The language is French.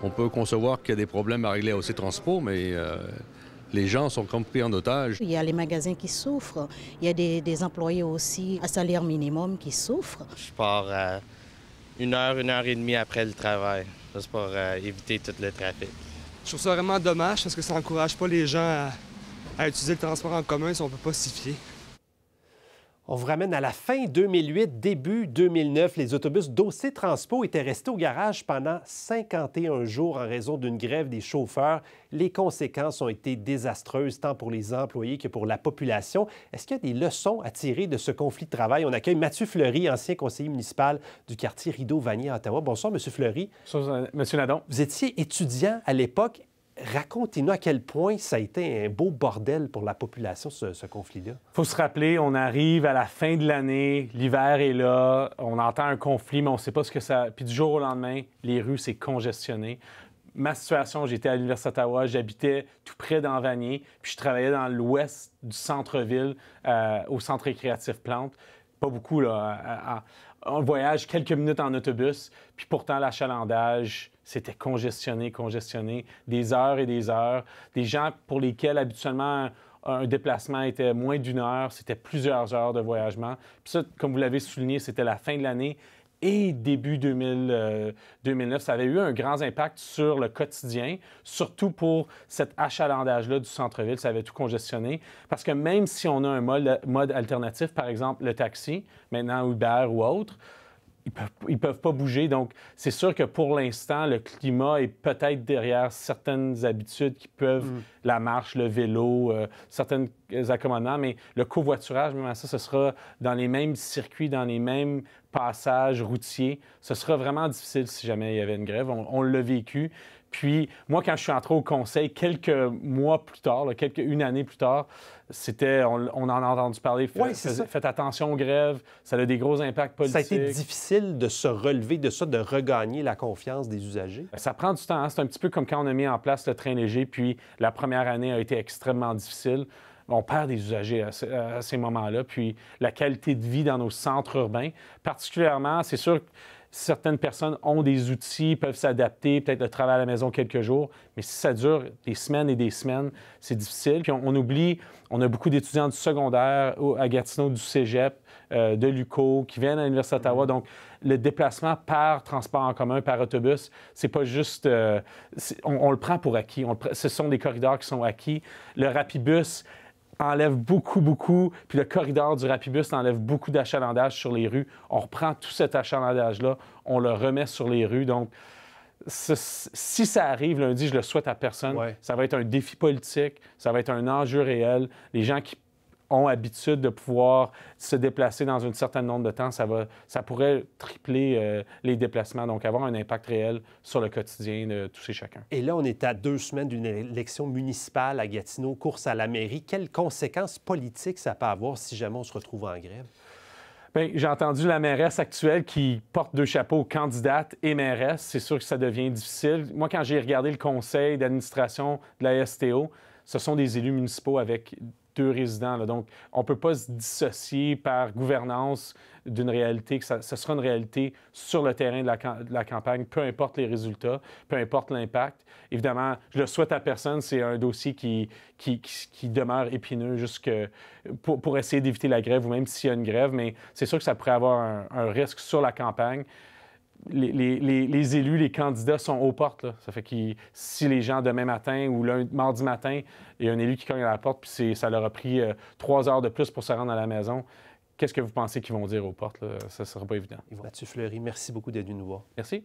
On peut concevoir qu'il y a des problèmes à régler à OC Transpo, mais les gens sont comme pris en otage. Il y a les magasins qui souffrent, il y a des employés aussi à salaire minimum qui souffrent. Je pars à 1 heure et demie après le travail, juste pour éviter tout le trafic. Je trouve ça vraiment dommage parce que ça n'encourage pas les gens à utiliser le transport en commun si on ne peut pas s'y fier. On vous ramène à la fin 2008, début 2009. Les autobus d'OC Transpo étaient restés au garage pendant 51 jours en raison d'une grève des chauffeurs. Les conséquences ont été désastreuses tant pour les employés que pour la population. Est-ce qu'il y a des leçons à tirer de ce conflit de travail? On accueille Mathieu Fleury, ancien conseiller municipal du quartier Rideau-Vanier à Ottawa. Bonsoir, M. Fleury. Bonsoir, M. Nadon. Vous étiez étudiant à l'époque. Racontez-nous à quel point ça a été un beau bordel pour la population, ce conflit-là. Il faut se rappeler, on arrive à la fin de l'année, l'hiver est là, on entend un conflit, mais on ne sait pas ce que ça... Puis du jour au lendemain, les rues, c'est congestionné. Ma situation, j'étais à l'Université d'Ottawa, j'habitais tout près d'Envanier, puis je travaillais dans l'ouest du centre-ville, au centre récréatif Plante. Pas beaucoup, là. On voyage quelques minutes en autobus, puis pourtant, l'achalandage, c'était congestionné, des heures et des heures. Des gens pour lesquels, habituellement, un déplacement était moins d'une heure, c'était plusieurs heures de voyagement. Puis ça, comme vous l'avez souligné, c'était la fin de l'année et début 2009. Ça avait eu un grand impact sur le quotidien, surtout pour cet achalandage-là du centre-ville. Ça avait tout congestionné. Parce que même si on a un mode alternatif, par exemple le taxi, maintenant Uber ou autre, ils peuvent pas bouger. Donc, c'est sûr que pour l'instant, le climat est peut-être derrière certaines habitudes qui peuvent, la marche, le vélo, certains accommodements, mais le covoiturage, même à ça, ce sera dans les mêmes circuits, dans les mêmes passages routiers. Ce sera vraiment difficile si jamais il y avait une grève. On l'a vécu. Puis, moi, quand je suis entré au conseil, quelques mois plus tard, une année plus tard, on en a entendu parler. Faites attention aux grèves, ça a des gros impacts politiques. Ça a été difficile de se relever de ça, de regagner la confiance des usagers? Ça prend du temps. Hein? C'est un petit peu comme quand on a mis en place le train léger, puis la première année a été extrêmement difficile. On perd des usagers à ces moments-là. Puis la qualité de vie dans nos centres urbains, particulièrement, c'est sûr que certaines personnes ont des outils, peuvent s'adapter, peut-être le travail à la maison quelques jours, mais si ça dure des semaines et des semaines, c'est difficile. Puis on oublie, on a beaucoup d'étudiants du secondaire à Gatineau, du cégep, de l'UQO, qui viennent à l'Université d'Ottawa. Donc, le déplacement par transport en commun, par autobus, c'est pas juste... on le prend pour acquis. Ce sont des corridors qui sont acquis. Le Rapibus enlève beaucoup, puis le corridor du Rapibus enlève beaucoup d'achalandage sur les rues. On reprend tout cet achalandage-là, on le remet sur les rues. Donc, si ça arrive lundi, je le souhaite à personne. Ouais. Ça va être un défi politique, ça va être un enjeu réel. Les gens qui ont l'habitude de pouvoir se déplacer dans un certain nombre de temps, ça pourrait tripler les déplacements, donc avoir un impact réel sur le quotidien de tous et chacun. Et là, on est à 2 semaines d'une élection municipale à Gatineau, course à la mairie. Quelles conséquences politiques ça peut avoir si jamais on se retrouve en grève? Bien, j'ai entendu la mairesse actuelle qui porte 2 chapeaux, candidate et mairesse. C'est sûr que ça devient difficile. Moi, quand j'ai regardé le conseil d'administration de la STO, ce sont des élus municipaux avec 2 résidents. Là. Donc, on ne peut pas se dissocier par gouvernance d'une réalité, que ce sera une réalité sur le terrain de la campagne, peu importe les résultats, peu importe l'impact. Évidemment, je le souhaite à personne, c'est un dossier qui demeure épineux pour essayer d'éviter la grève ou même s'il y a une grève, mais c'est sûr que ça pourrait avoir un risque sur la campagne. Les élus, les candidats sont aux portes. Là. Ça fait que si les gens, demain matin ou mardi matin, il y a un élu qui cogne à la porte puis ça leur a pris 3 heures de plus pour se rendre à la maison, qu'est-ce que vous pensez qu'ils vont dire aux portes? Là? Ça ne sera pas évident. Mathieu Fleury, merci beaucoup d'être venu nous voir. Merci.